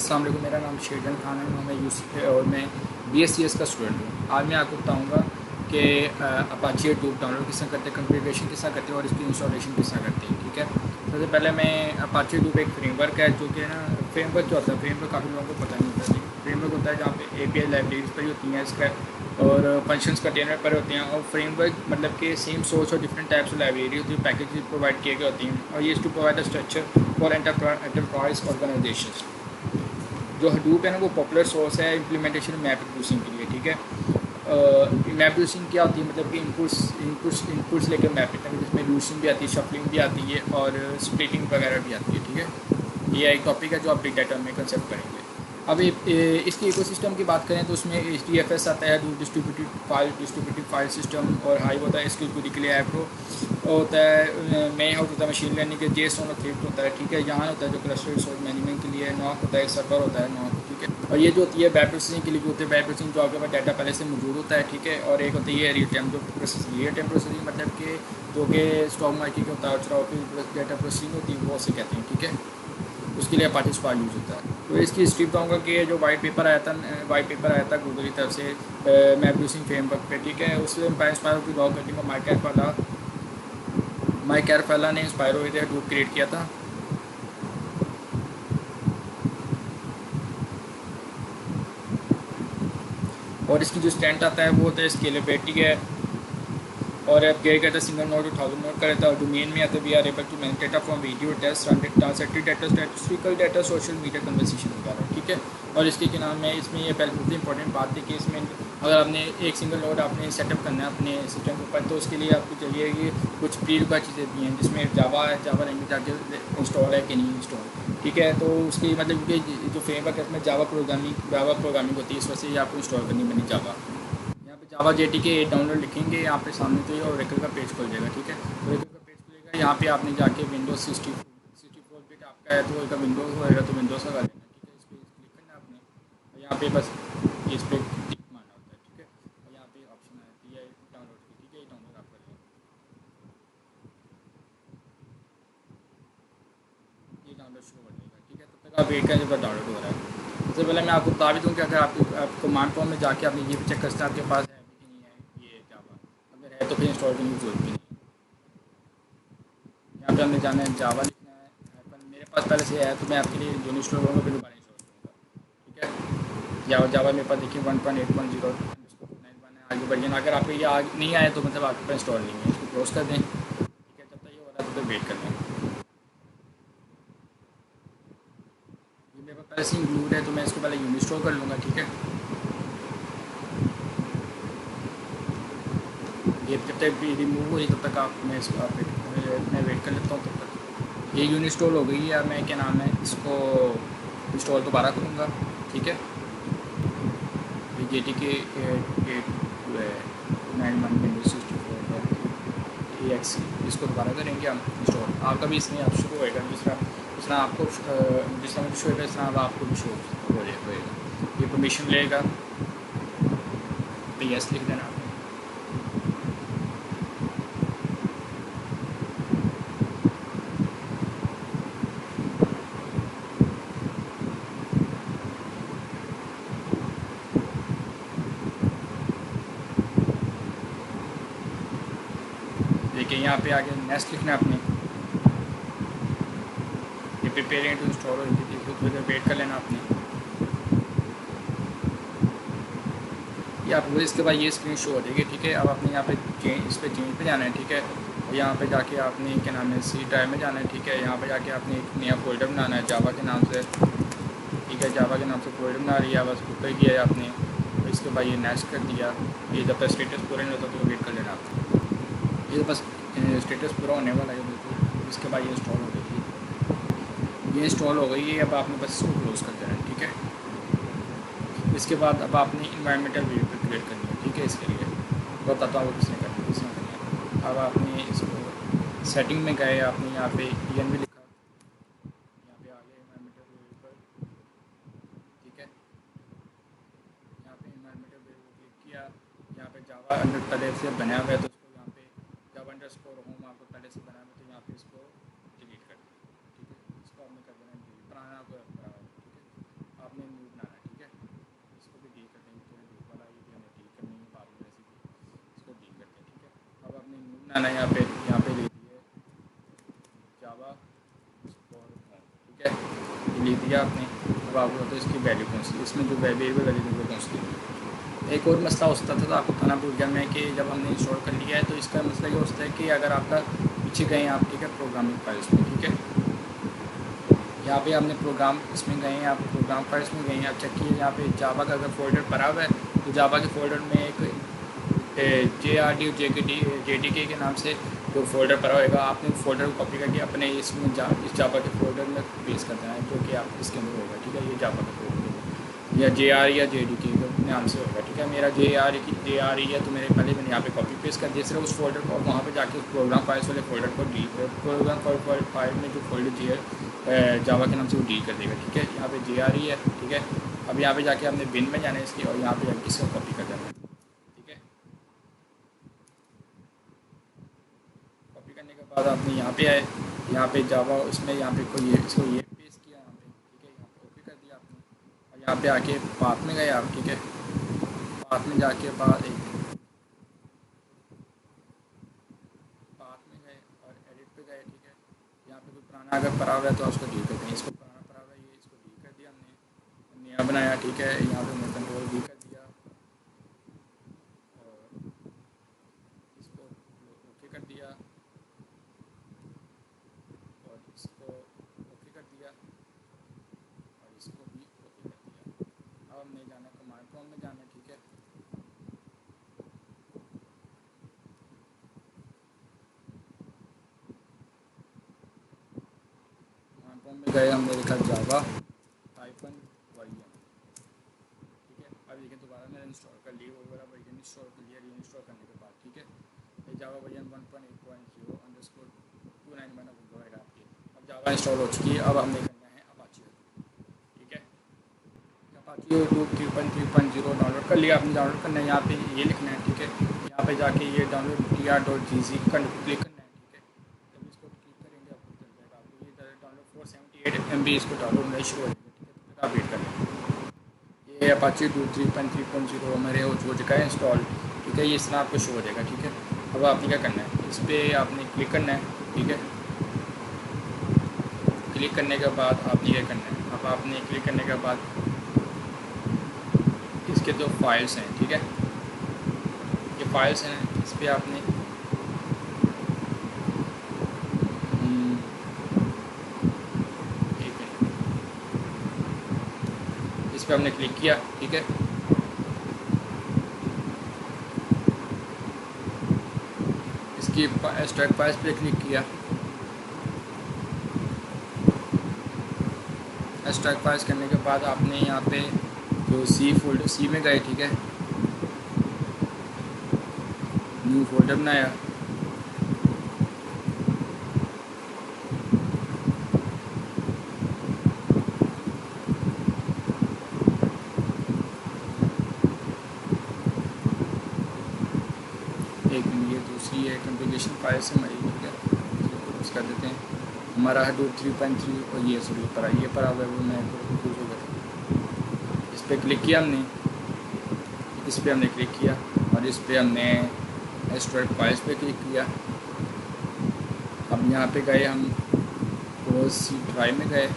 अस्सलाम वालेकुम, मेरा नाम शेरजन खान है, मैं यूसी और मैं BScs का स्टूडेंट हूँ। आज मैं आपको बताऊँगा कि अपाची यूट्यूब डाउनलोड किस तरह करते हैं, कॉन्फ़िगरेशन किस तरह करते हैं और इसकी इंस्टॉलेशन किस तरह करते हैं। ठीक है, सबसे पहले मैं अपाची यूट्यूब एक फ्रेमवर्क है जो कि ना फ्रेमवर्क क्या होता है, फ्रेमवर्क काफ़ी लोगों को पता नहीं होता है। फ्रेमवर्क होता है जहाँ पे API लाइब्रेरीज पर होती हैं इसका और फंक्शंस कंटेनर पर होते हैं। और फ्रेमवर्क मतलब कि सेम सोर्स और डिफरेंट टाइप्स ऑफ लाइब्रेरी होती है, पैकेज प्रोवाइड किए गए होती हैं और ये to provide a structure for enterprise organisation. जो हडूप है ना वो पॉपुलर सोर्स है इम्प्लीमेंटेशन मैप रिड्यूसिंग के लिए। ठीक है, मैप रिड्यूसिंग क्या होती है, मतलब कि इनपुट्स लेकर मैप तक, जिसमें रिड्यूसिंग भी आती है, शफलिंग भी आती है और स्प्लिटिंग वगैरह भी आती है। ठीक है, ये एक टॉपिक है जो आप बिग डाटा में कंसेप्ट करेंगे। अब इसके इकोसिस्टम की बात करें तो उसमें HDFS आता है, डिस्ट्रीब्यूटेड फाइल सिस्टम, और हाइव होता है इसकी पूरी के लिए एप्रो होता है, मे हाउस होता है मशीन लर्निंग के, JSON और थ्रिफ्ट होता है। ठीक है, यहाँ होता है जो क्लस्टर रिसोर्स मैनेजमेंट के लिए, नॉक होता है सर्वर होता है नॉक। ठीक है, और ये जो होती है वेब प्रोसेसिंग के लिए, जो होती है वेब प्रोसेसिंग जो आपके पास डाटा पहले से मौजूद होता है। ठीक है, और एक होती है रियल टाइम जो प्रोसेसिंग, रियल टाइम प्रोसेसिंग मतलब कि जो कि स्टॉक मार्केट का होता है और चुराव की डाटा प्रोसेसिंग होती है वो उसे कहते हैं। ठीक है, उसके लिए अपाची स्पार्क यूज़ होता है। तो इसकी हिस्ट्री बताऊँगा कि जो वाइट पेपर आया था गूगल की तरफ से मैप रिड्यूसिंग फ्रेमवर्क पे। ठीक है, उससे इंस्पायर की लॉ करने को माइक कैरफेला ने इंस्पायरो इधर ग्रुप क्रिएट किया था। और इसकी जो स्ट्रेंथ आता है वो होता है स्केलेबिलिटी है, और अब क्या कहता है सिंगल नोड 1000 नोड का रहता है। और डोमेन में आता है we are able to manage data from video test, translated data, statistical data, social media conversation वगैरह। ठीक है, और इसके क्या नाम है, इसमें ये पहले सबसे इंपॉर्टेंट बात है कि इसमें अगर आपने एक सिंगल नोड आपने सेटअप करना है अपने सिस्टम के ऊपर, तो उसके लिए आपको चाहिए कि कुछ प्री रिक्वायर्ड चीज़ें दी हैं, जिसमें जावा लैंग्वेज आगे इंस्टॉल है कि नहीं इंस्टॉल। ठीक है, तो उसकी मतलब कि जो फ्रेमवर्क है इसमें जावा प्रोग्रामिंग होती है, इस वजह से आपको इंस्टॉल करनी बनी जावा। यहाँ पे जावा JTK डाउनलोड लिखेंगे, यहाँ पे सामने तो ये ओरेकल का पेज खुल जाएगा। ठीक है, ओरेकल का पेज खुलेगा, यहाँ पे आपने जाके विंडोज 64 बिट आपका है तो उसका विंडोज़ होएगा तो विंडोज़ का कर लेना। ठीक है, इस पर क्लिक करना आपने और यहाँ पे बस इस पर टिक मारना होता है। ठीक है, और यहाँ पे ऑप्शन आती है डाउनलोड की। ठीक है, ये डाउनलोड आप कर लें, ये डाउनलोड शुरू हो जाएगा। ठीक है, तब तक आप वेट करें जब तक डाउनलोड हो रहा है। सबसे पहले मैं आपको बता भी दूँ कि अगर आप कमांड प्रॉम्प्ट में जाके आपने ये भी चेक कर सकते हैं आपके पास है भी कि नहीं है ये जावा। अगर है तो फिर इंस्टॉल करने की जरूरत भी नहीं है। यहाँ पे हमें जाना है जावा लिखना है, अपन मेरे पास पहले से है तो मैं आपके लिए जो इंस्टॉल करूँगा फिर दोबारा इंस्टॉल करूँगा। ठीक है, जावा मेरे पास देखिए 1.8.0 है, आगे बढ़िए। अगर आपको ये आगे नहीं आए तो मतलब आपके पास इंस्टॉल नहीं है, इसको क्लोज कर दें। ठीक है, जब तक ये हो रहा है तब तक वेट कर लें। ये मेरे पास पहले से इंक्लूड है तो मैं इसको पहले इंस्टॉल कर लूँगा। ठीक है, ये जब तक रिमूव हो रही तब तक मैं इसको मैं वेट कर लेता हूँ तब तक। ये यूनिट इंस्टॉल हो गई है, अब मैं क्या नाम है इसको इंस्टॉल दोबारा करूँगा। ठीक है, JTK 891 विंडोज 64 AXE इसको दोबारा करेंगे हम इंस्टॉल। आपका भी इसमें आप शुरू होएगा, जिस तरह आपको जिस तरह शो होएगा इस तरह आपको भी शो हो जाएगा। ये परमिशन लेगा तो यस लिख देना आपने। देखिए यहाँ पे आगे नेक्स्ट लिखना है आपने, ये प्रिपेयरिंग टू इंस्टॉल हो रही थी तो वेट कर लेना आपने। ये आपको इसके बाद ये स्क्रीन शो हो जाएगी। ठीक है, अब आपने यहाँ पे इस पर चेंज पे जाना है। ठीक है, और यहाँ पे जाके आपने क्या नाम है C ड्राइव में जाना है। ठीक है, यहाँ पे जाके आपने एक नया फोल्डर बनाना है जावा के नाम से। ठीक है, जावा के नाम से फोल्डर बना लिया, बस ऊपर किया है आपने, और इसके बाद ये नेक्स्ट कर दिया। ये जब तक स्टेटस पूरा नहीं होता तो वेट कर लेना आपने। ये बस स्टेटस पूरा होने वाला है बिल्कुल, इसके बाद ये इंस्टॉल हो गई है, ये इंस्टॉल हो गई है। अब आपने बस इसको क्लोज कर देना है। ठीक है, इसके बाद अब आपने इन्वायरमेंटल वेरिएबल क्रिएट करनी है। ठीक है, इसके लिए बताता हूँ वो किसने करनी है। अब आपने इसको सेटिंग में गए, आपने यहाँ पे ENV लिखा, यहाँ पे आ गया इन्वायरमेंटल वेरिएबल। ठीक है, यहाँ पे इन्वायरमेंटल वेरिएबल क्लिक किया, यहाँ पे जावा अंडर पहले से बनाया हुआ है तो इसको यहाँ पे जावा अंडरस्कोर होम आपको पहले से बनाया हुआ है तो यहाँ पे इसको डिलीट कर दें। ठीक है, इसको आपने कर देना डिलीट, पुराना आपको रखा है। ठीक है, ना यहाँ पे लिख दिए जावा और ठीक है, ये लिख दिया आपने। अब आपको होता है इसकी वैल्यू कौन सी, इसमें जो वेरिएबल वैल्यू कौन सी। एक और मसला होता था तो आपको बताना भूल गया मैं कि जब हमने इंस्टॉल कर लिया है तो इसका मसला ये होता है कि अगर आपका पीछे गए आप, ठीक है, प्रोग्रामिंग फाइल्स में, ठीक है, यहाँ पे आपने प्रोग्राम इसमें गए हैं, आप प्रोग्राम फाइल्स में गए हैं, आप चेक किए यहाँ पे जावा का अगर फोल्डर पड़ा हुआ है तो जावा के फोल्डर में एक JRD और JDK के नाम से जो फोल्डर पड़ा होगा, आपने फोल्डर को कॉपी करके अपने इसमें इस जावा के फोल्डर में पेस्ट कर देना है, जो कि आप इसके अंदर होगा, ठीक है, ये जावा का फोल्डर या JR या JDK के नाम से होगा, ठीक है। मेरा JRE है तो मेरे पहले मैंने यहाँ पे कॉपी पेस्ट कर दिया सिर्फ उस फोल्डर को, वहाँ पे जाके उस प्रोग्राम फाइल्स वाले फोल्डर को डील कर, प्रोग्राम फाइल में जो फोल्डर जावा के नाम से वो डील कर देगा, ठीक है। यहाँ पे JRE है, ठीक है। अब यहाँ पे जाके हमने बिन में जाना है इसकी और यहाँ पे जाके इसको कॉपी कर देना है, ठीक है। कॉपी करने के बाद आपने यहाँ पे आए, यहाँ पे जावा उसमें यहाँ पे कोई इसको ये पेस्ट किया यहाँ पे, ठीक है, यहाँ पे कॉपी कर दिया आपने और यहाँ पे आके पाथ में गए आप, ठीक है। पाथ में जाके बाद एक पाथ में गए और एडिट पे गए, ठीक है। यहाँ पे कोई पुराना अगर पड़ा हुआ है तो उसको डील करते हैं, इसको पुराना पड़ा हुआ है ये, इसको डील कर दिया हमने, नया बनाया, ठीक है। यहाँ पे हमने कंट्रोल डी कर दिया और इसको ओके कर दिया और इसको ओके कर दिया और इसको भी ओके कर दिया। अब हमने जाना कमांड प्रॉम्प्ट में जाना है, ठीक है। कमांड प्रॉम्प्ट में गए, हमने लिखा जावा -YM, ठीक है। अब देखिए दोबारा मैंने इंस्टॉल कर लिया वगैरह वर्जन इंस्टॉल कर लिया, री इंस्टॉल करने के बाद, ठीक है। ये जावा वर्जन 1.8.0_29 होएगा आपके। अब जावा इंस्टॉल हो चुकी है। अब हमने करना है अपाची, ठीक है। अपाची 3.0 डाउनलोड कर लिया आपने। डाउनलोड करना है, यहाँ पे ये लिखना है, ठीक है। यहाँ पे जाके ये डाउनलोड tr.gz का क्लिक करना है, ठीक है। जब इसको क्लिक करेंगे आपको चल जाएगा, आपको ये डाउनलोड 478 MB इसको डाउनलोड नहीं शुरू हो जाएगा, ठीक है। तो आप वेट कर लें। ये अपाची 3.0 मेरे हो चुका है इंस्टॉल, ठीक है। ये इस तरह आपको शो हो जाएगा, ठीक है। अब आपने क्या करना है, इस पर आपने क्लिक करना है, ठीक है। क्लिक करने के बाद आपने क्या करना है, अब आपने क्लिक करने के बाद इसके दो फाइल्स हैं, ठीक है। ये फाइल्स हैं, इस पर आपने एक मिनट, इस पर हमने क्लिक किया, ठीक है। इसकी एक्सट्रैक्ट फाइल्स पे क्लिक किया, एक्सट्रैक्ट फाइल्स करने के बाद आपने यहाँ पे जो सी फोल्डर, सी में गए, ठीक है। न्यू फोल्डर बनाया, एक मिनट, ये दूसरी है कॉन्फ़िगरेशन फाइल से हमारी, ठीक है। इसको कर देते हैं हमारा Hadoop 3.3 और ये सॉरी ये पर आ गया, वो मैं कंफ्यूज हो गया। इस पर क्लिक किया हमने, इस पर हमने क्लिक किया और इस पर हमने एक्सट्रैक्ट फाइल्स पे क्लिक किया। अब यहाँ पे गए हम OSC ड्राइव में गए,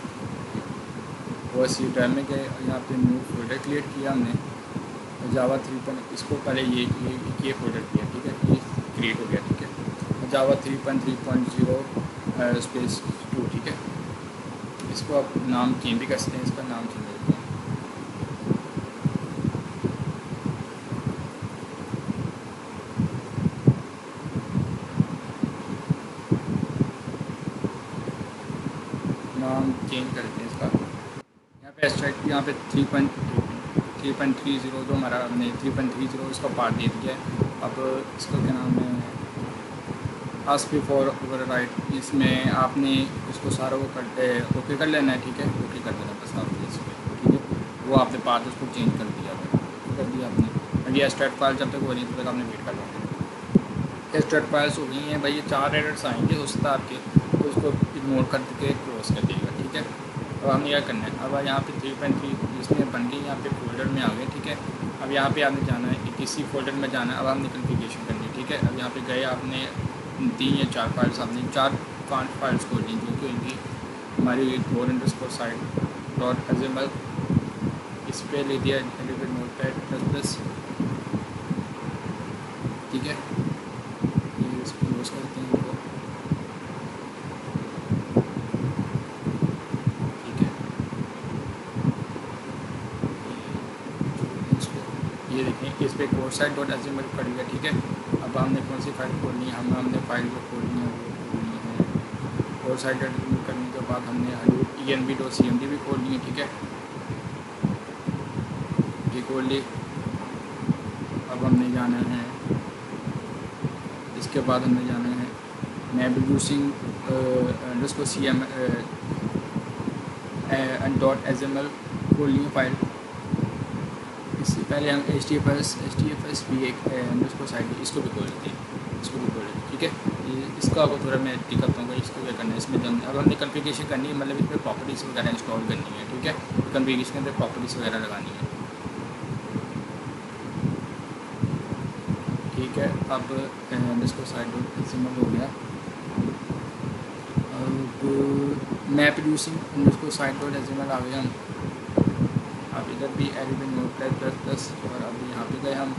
OSC ड्राइव में गए और यहाँ पे न्यू फोल्डर क्रिएट किया हमने जावा 3. इसको पहले ये फोल्डर किया, ठीक है। ये क्रिएट हो गया, ठीक है। जावा 3.3.0 स्पेस 2, ठीक है। इसको आप नाम चेंज भी कर सकते हैं, इसका नाम चेंज करते हैं। नाम चेंज करते हैं इसका। यहाँ पे एक्सट्रैक्ट, यहाँ पे 3.30 जो हमारा हमने 3.30 इसका पार्ट दे दिया है। अब इसका क्या नाम है, आस्क बिफोर ओवरराइट, इसमें आपने इसको सारा वो ओके कर लेना है, ठीक है। ओके कर देना बस आपने इस पर, ठीक है। वो आपने पार्ट उसको चेंज कर दिया आपने। अब ये एक्सट्रैक्ट फाइल जब तक हो रही है तब तक आपने वेट कर लेना। एक्सट्रैक्ट फाइल्स हो गई हैं भाई, ये 4 एरर्स आएंगे हो सकता है आपके, तो उसको इग्नोर करके क्लोज कर देगा, ठीक है। अब हमने क्या करना है, अब यहाँ पे 3.3 इसमें बन गई, यहाँ पे फोल्डर में आ गए, ठीक है। अब यहाँ पे आपने जाना है कि किसी फोल्डर में जाना है। अब हमने कॉन्फ़िगरेशन करनी है, ठीक है। अब यहाँ पे गए आपने 3 या 4 फाइल्स आपने 4-5 फाइल्स खोलनी जो कि होंगी हमारी core_site डॉट एजमल। इस पर ले दिया नोटपैड प्लस प्लस, ठीक है। ये इसको यूज़ करते हैं इनको, ठीक है। इसको ये देखें, इस पर core_site.html पड़ गया, ठीक है। अब हमने कौन सी फाइल खोलनी है, हमने फाइल जो खोलनी है वो खोलनी है core_site.html। करने के बाद हमने hadoop env.cmd भी खोलनी है, ठीक है। ये खोल ली। अब हमने जाना है, इसके बाद हमने जाना है मैं यूजिंग अंडरस्कोर cm डॉट एजमल खोलनी है फाइल। इससे पहले हम एच टी एफ एस भी एक अंडरस्कोर साइट इसको भी खोल लेते हैं, इसको भी खोल लेते हैं, ठीक है। इसको आपको थोड़ा मैं दिखाता हूँ इसको क्या करना है। इसमें अब हमने कॉन्फ़िगरेशन करनी है, मतलब इसमें प्रॉपर्टीज़ वगैरह इंस्टॉल करनी है, ठीक है। कॉन्फ़िगरेशन के अंदर प्रॉपर्टीज़ वगैरह लगानी है, ठीक है। अब अंडरस्कोर साइट डॉट एजमल हो गया। अब map using underscore site dot HTML आ गया हम। अब इधर भी एलिमेंट नोटपैड प्लस प्लस, और अब यहाँ पे गए हम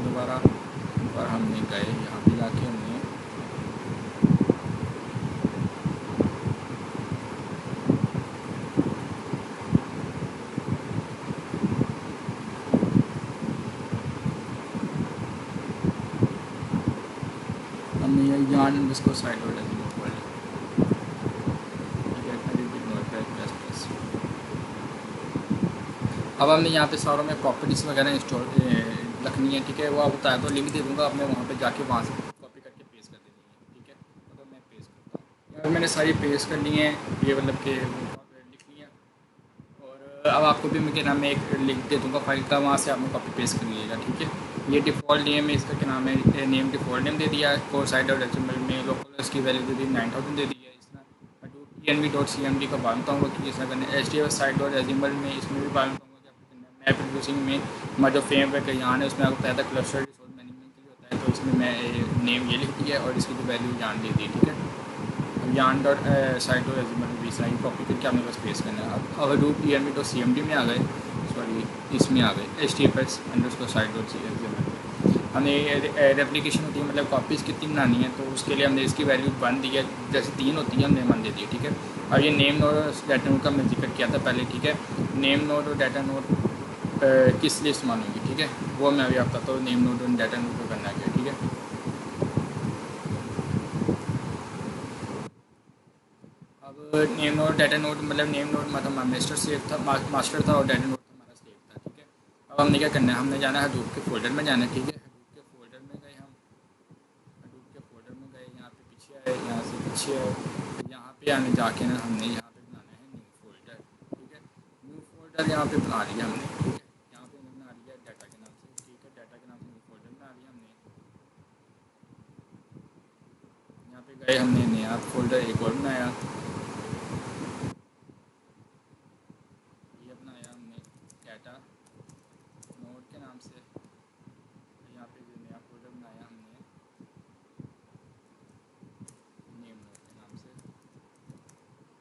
दोबारा, और हमने गए यहाँ पे जाके हमने ये यान इसको साइड हो जाती है, ठीक है। Element notepad plus plus. अब हमने यहाँ पे सारों में प्रॉपर्टीज़ वगैरह इंस्टॉल रखनी है, ठीक है। वो आप बताया तो लिंक दे दूँगा, अपने वहाँ पे जाके वहाँ से कॉपी करके पेस्ट कर देनी है, ठीक है। तो मैं पेस्ट करता हूँ, यहाँ मैंने सारी पेस्ट करनी है, ये मतलब कि लिखनी है। और अब आपको भी मैं क्या नाम है एक लिंक दे दूँगा फाइल का, वहाँ से आपने कॉपी पेस्ट कर लीजिएगा, ठीक है। ये डिफ़ॉल्ट नेम है इसका, क्या नाम है, नेम डिफ़ॉल्ट नेम दे दिया है। core_site.html में लोकल इसकी वैल्यू दे दी 9000 दे दी है। इसमें hadoop env.cmd का बांधता हूँ कि जैसा करना है। html में इसमें भी बांधता हूँ कि आपको करना है। मैप रिड्यूसिंग में हमारा जो फ्रेमवर्क है यहाँ है, उसमें आपको पता है क्लस्टर रिसोर्स मैनेजमेंट के लिए होता है, तो इसमें मैं नेम ये लिख दिया और इसकी जो वैल्यू जान दे दी, ठीक है। यान डॉट साइट डॉट एजमल भी सारी कॉपी करके आपने बस पेस्ट करना है। अब hadoop env.cmd में आ गए, सॉरी इसमें आ गए html_site.html में। हमें रेप्लिकेशन होती है, मतलब कॉपीज़ कितनी बनानी है, तो उसके लिए हमने इसकी वैल्यू 1 दी है, जैसे 3 होती है हमने 1 दे दी है, ठीक है। अब ये नेम नोड और डाटा नोड का मैं जिक्र किया था पहले, ठीक है। नेम नोड और डाटा नोड किस लिए इस्तेमाल होंगी, ठीक है, वो मैं अभी आप बताता हूँ। नेम नोड और डाटा नोड को करना क्या, ठीक है। अब नेम नोड डाटा नोड, मतलब नेम नोड मतलब मास्टर सेव था, मास्टर था, और डाटा नोड हमारा सेव था, ठीक है। अब हमने क्या करना है, हमने जाना है hadoop के फोल्डर में जाना है, ठीक है। hadoop के फोल्डर में गए हम, hadoop के फोल्डर में गए, यहाँ पे पीछे आए, यहाँ से पीछे आए, यहाँ पे आने जाके ना हमने यहाँ पे बनाना है न्यू फोल्डर, ठीक है। न्यू फोल्डर यहाँ पे बना लिया हमने, ठीक है। यहाँ पे हमने बना लिया डाटा के नाम से, ठीक है। डाटा के नाम से न्यू फोल्डर बना लिया हमने। यहाँ पे गए, हमने नया फोल्डर एक और बनाया, ये बनाया हमने डाटा नोड के नाम से। यहाँ पे जो नया फोल्डर बनाया हमने नेम नोड के नाम से,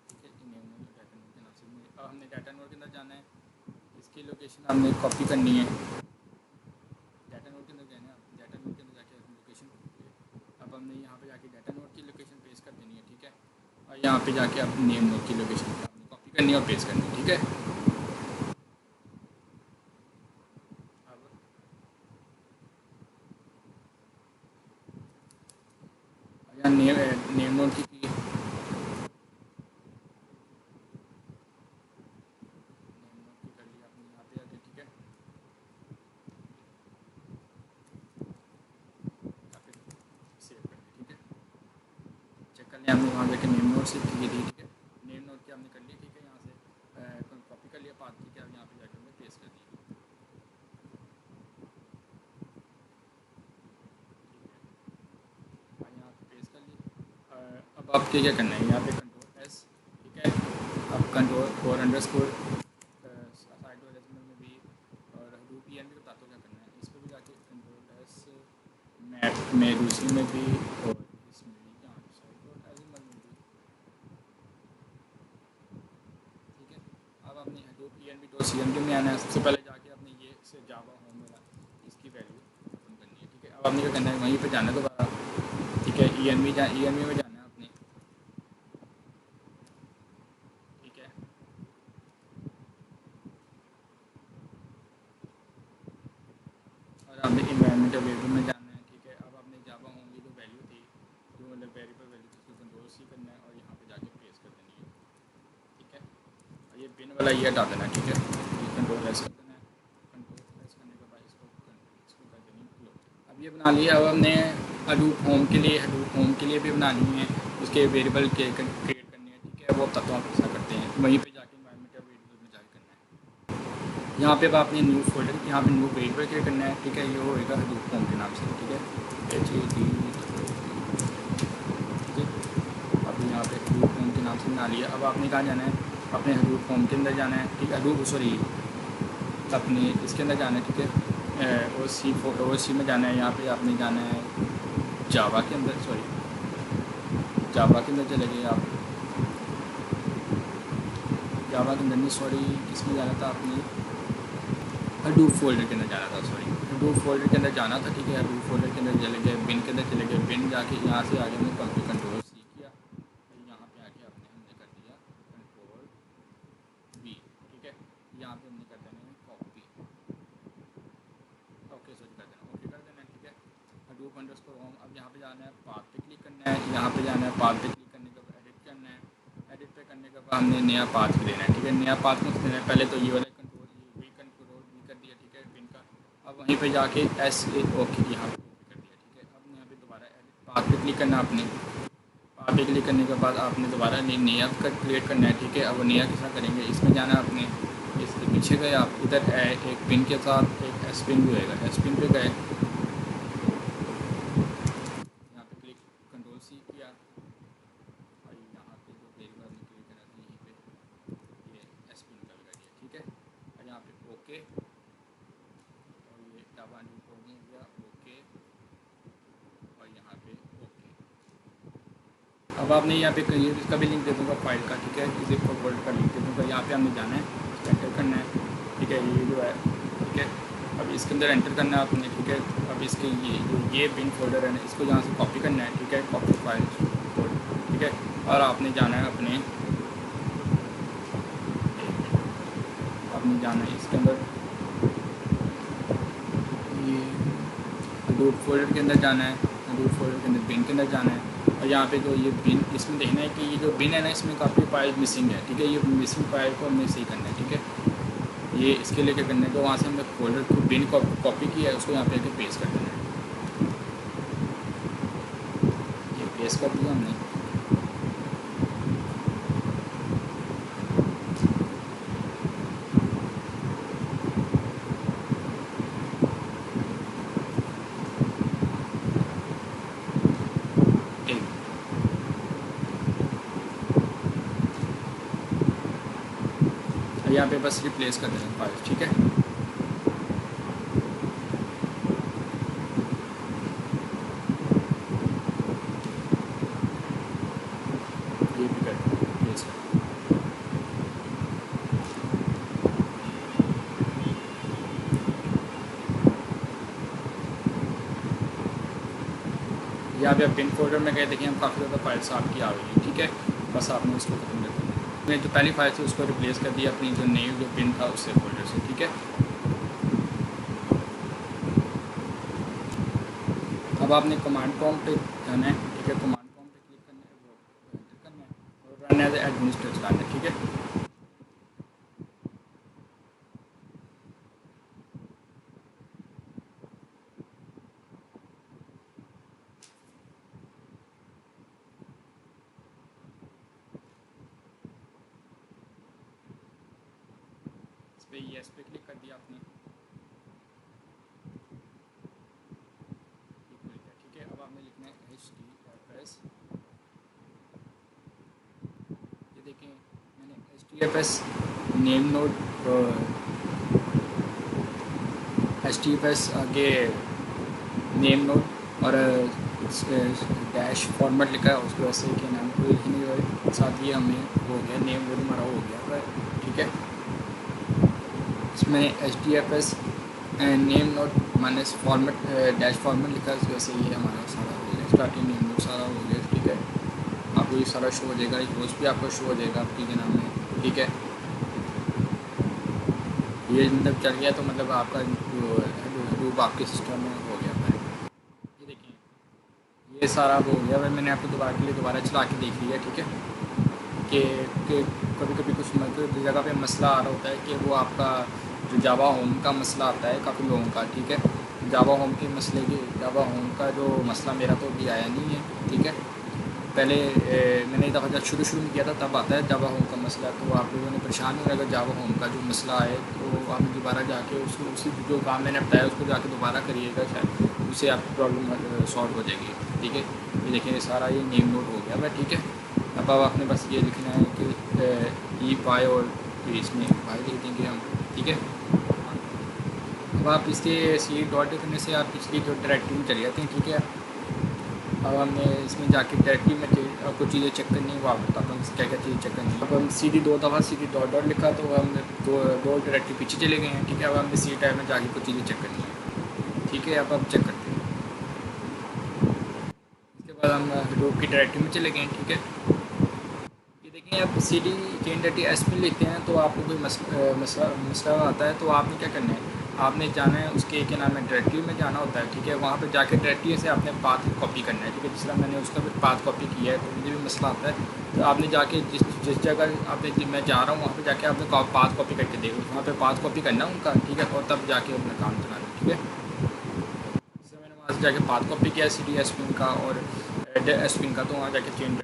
ठीक है। नेम नोड डाटा नोड के नाम से। अब हमने डाटा नोड के अंदर जाना है, इसकी लोकेशन हमने कॉपी करनी है। डाटा नोड के अंदर जाना है, डाटा नोड के अंदर जाके लोकेशन कॉपी है। अब हमने यहाँ पे जाके डाटा नोड की लोकेशन पेस्ट कर देनी है, ठीक है। और यहाँ पे जाके आप नेम नोड की लोकेशन आपने कॉपी करनी है और पेस्ट करनी है, ठीक है। अब यहाँ नेम नोड की नेम नोड की कर लिया आपने यहाँ पे आके, ठीक है। यहाँ पे सेव कर दी, ठीक है। चेक कर लिया हमने, वहाँ जाके नेम नोड सेव की थी, ठीक है। नेम नोड की हमने कर लिया, ठीक है। यहाँ से कॉपी कर लिया पाथ, ठीक है। अब यहाँ पे जाकर हमने पेस्ट कर दिया, और यहाँ पे पेस्ट कर ली। अब आपके क्या करना है, यहाँ पे Ctrl+S, ठीक है। अब कंट्रोल core_site और एजमल में भी, और hadoop env भी बताता हूँ क्या करना है। इस पर भी जाके Ctrl+S, मैप में दूसरी में भी, और इसमें आपने हडूप env.cmd में आना है। सबसे पहले जाके आपने ये से जावा होम वाला इसकी वैल्यू ओपन करनी है, ठीक है। अब आपने क्या करना है, वहीं पे जाना है दोबारा, ठीक है। env में जाना है आपने, ठीक है। और आपने इन्वायरमेंटल वेरिएबल में जाना है, ठीक है। अब आपने जावा होम की जो वैल्यू थी, जो मतलब वेरिएबल वैल्यू थी, उसको कंट्रोल सी करना है और यहाँ पे जाके पेस्ट कर देनी है, ठीक है। और ये बिन वाला ये हटा देना है, ठीक है। ये कंट्रोल एस कर देना है। कंट्रोल एस करने के बाद इसको कर देनी है क्लोज। अब ये बना लिया। अब हमने हडूप होम के लिए भी बनानी है, उसके वेरिएबल के क्रिएट करने हैं, ठीक है। वो तब तो आप ऐसा करते हैं, वहीं पे जाके इन्वायरमेंटल वेरिएबल में जाके करना है। यहाँ पे आपने न्यू फोल्डर, यहाँ पे न्यू वेरिएबल क्रिएट करना है, ठीक है। ये होएगा हडूप होम के नाम से, ठीक है। HAD, अब यहाँ पे हडूप होम के नाम से बना लिया। अब आपने कहाँ जाना है, अपने हडूप होम के अंदर जाना है, ठीक है। हडूप सॉरी अपने इसके अंदर जाना है, ठीक है। OC में जाना है। यहाँ पे आपने जाना है जावा के अंदर, सॉरी जावा के अंदर चले गए आप। जावा के अंदर नहीं, सॉरी किस में जाना था आपने, हडूप फोल्डर के अंदर जाना था, सॉरी हडूप फोल्डर के अंदर जाना था, ठीक है। हडूप फोल्डर के अंदर चले गए, बिन के अंदर चले गए। बिन जाके यहाँ से आगे हमने कंट्रोल सी किया, यहाँ पे आके हमने कर दिया कंट्रोल बी, ठीक है। यहाँ पे हमने कर देना है कॉपी, ओके सॉरी कर देना, ओके कर देना है, ठीक है। Hadoop underscore home. अब यहाँ पे जाना है, पाथ पे क्लिक करना है। यहाँ पे जाना है, पाथ पे क्लिक करने के बाद एडिट करना है। एडिट पे करने के बाद हमने नया पाथ भी देना है, ठीक है। नया पाथ में देना है, पहले तो ये वाला कंट्रोल भी कर दिया, ठीक है, बिन का। अब वहीं पे जाके ओके यहाँ पे कर दिया, ठीक है। अब यहाँ पे दोबारा एडिट पाथ पे क्लिक करना है आपने। पाथ पे क्लिक करने के बाद आपने दोबारा नया का क्रिएट करना है, ठीक है। अब नया किस तरह करेंगे, इसमें जाना है आपने, इसके पीछे गए आप, इधर एक पिन के साथ एक एस पिन भी होएगा, एस पिन पे गए, यहाँ पे क्लिक कंट्रोल सी किया और यहाँ पे जो वेरिएबल हमने क्रिएट करा था यहीं पे ये एस पिन का लगा दिया, ठीक है। और यहाँ पे ओके, और ये जावा हो गया ओके, और यहाँ पे ओके। अब आपने यहाँ पे इसका भी लिंक दे दूँगा फाइल का, ठीक है। इसे फॉरवर्ड का लिंक दे दूँगा। यहाँ पे हमने जाना है, एंटर करना है, ठीक है। ये जो है, ठीक है। अब इसके अंदर एंटर करना है आपने, ठीक है। अब इसके ये बिन फोल्डर है, इसको यहाँ से कॉपी करना है, ठीक है। कॉपी फाइल फोल्डर, ठीक है। और आपने जाना है आपने जाना है इसके अंदर, ये हडूप फोल्डर के अंदर जाना है। हडूप फोल्डर के अंदर बिन के अंदर जाना है। और यहाँ पे जो ये बिन, इसमें देखना है कि ये जो बिन है ना, इसमें काफ़ी फाइल मिसिंग है, ठीक है। ये मिसिंग फाइल को हमें सही करना है, ठीक है। ये इसके लिए क्या करना है, जो वहाँ से हमने फोल्डर को बिन कॉपी किया है, उसको यहाँ पे आके पेस्ट कर देना है। ये पेस्ट कर दिया हमने। यहाँ पे बस रिप्लेस कर देना फाइल, ठीक है। ये भी कर रिप्लेस कर। यहाँ पे आप बिन फोल्डर में गए, देखिए हम काफ़ी ज़्यादा फाइल्स आपकी आ गई है, ठीक है। बस आपने उसको खत्म कर दिया। मैंने जो पहली फाइल थी उसको रिप्लेस कर दिया अपनी जो नई जो बिन था उससे फोल्डर से, ठीक है। अब आपने कमांड प्रॉम्प्ट पे जाना है, ठीक है। कमांड प्रॉम्प्ट पे क्लिक करना है, वो एंटर करना है और रन एज एडमिनिस्ट्रेटर चलाना है, ठीक है। इस पर येस पे क्लिक कर दिया आपने, ठीक है। अब आपने लिखना है HTTPS, ये देखें मैंने HTTPS नेम नोड HTTPS आगे नेम नोड और डैश फॉर्मेट लिखा है, उसको ऐसे के नाम कोई नहीं, साथ ही हमें हो गया नेम वो हमारा हो गया, ठीक है। इसमें HDFS name note minus format dash format लिखा है, वैसे ये हमारा सारा हो गया, स्टार्टिंग नेम नोट सारा हो गया, ठीक है। आपको ये सारा शो हो जाएगा, रोज भी आपको शो हो जाएगा आपकी के नाम में, ठीक है। ये मतलब चल गया तो मतलब आपका जो रूप आपके सिस्टम में हो गया है। ये देखिए ये सारा हो गया भाई, मैंने आपको दोबारा के लिए दोबारा चला के देख लिया, ठीक है। कि कभी कभी कुछ मतलब जगह पे मसला आ रहा होता है कि वो आपका जो जावा होम का मसला आता है काफ़ी लोगों का, ठीक है। जावा होम के मसले के जावा होम का जो मसला मेरा तो अभी आया नहीं है, ठीक है। पहले मैंने एक दफ़ा जब शुरू में किया था तब आता है जावा होम का मसला, तो आप लोगों ने परेशान नहीं, अगर जावा होम का जो मसला आए तो आप दोबारा जाके उसको उसी जो काम मैंने बताया उसको जाके दोबारा करिएगा, शायद उससे आपकी प्रॉब्लम सॉल्व हो जाएगी, ठीक है। ये देखिए सारा ये नेम नोट हो गया भाई, ठीक है। अब आपने बस ये लिखना है कि ई पाए और इसमें पाए लिख देंगे हम, ठीक है। अब आप इसके सी डॉट करने से आप पिछली जो डायरेक्टरी में चले जाते हैं, ठीक है। अब हमने इसमें जाके डायरेक्टरी में आपको चीज़ें चेक करनी है, वो आप बताता हूँ क्या क्या चीज़ें चेक करनी है। अब हम सीधी दो दफ़ा सीधी डॉट डॉट लिखा तो हम दो डायरेक्टरी पीछे चले गए हैं, ठीक है। अब हमने सी टाइम में जाके कुछ चीज़ें चेक करनी है, ठीक है। अब चेक करते हैं, इसके बाद हम हडूप की डायरेक्टरी में चले गए हैं, ठीक है। ये देखें आप सी डी चेन डटी एस में लिखते हैं तो आपको कोई मसला आता है तो आपने क्या करना है, आपने जाना है उसके क्या नाम है डायरेक्टरी में जाना होता है, ठीक है। वहाँ पे जाके डायरेक्टरी से आपने पाथ कॉपी करना है, ठीक है। जिस तरह मैंने उसका भी पाथ कॉपी किया है तो मुझे भी मसला आता है, तो आपने जाके जिस जगह आपने मैं जा रहा हूँ वहाँ पे जाके आपने पाथ कॉपी करके देखो, वहाँ पे पाथ कॉपी करना है उनका, ठीक है। और तब जाके अपना काम चलाना, ठीक है। जैसे मैंने वहाँ से जाके पाथ कॉपी किया सी डी एस पिन का और एस पिन का, तो वहाँ जाके चेंज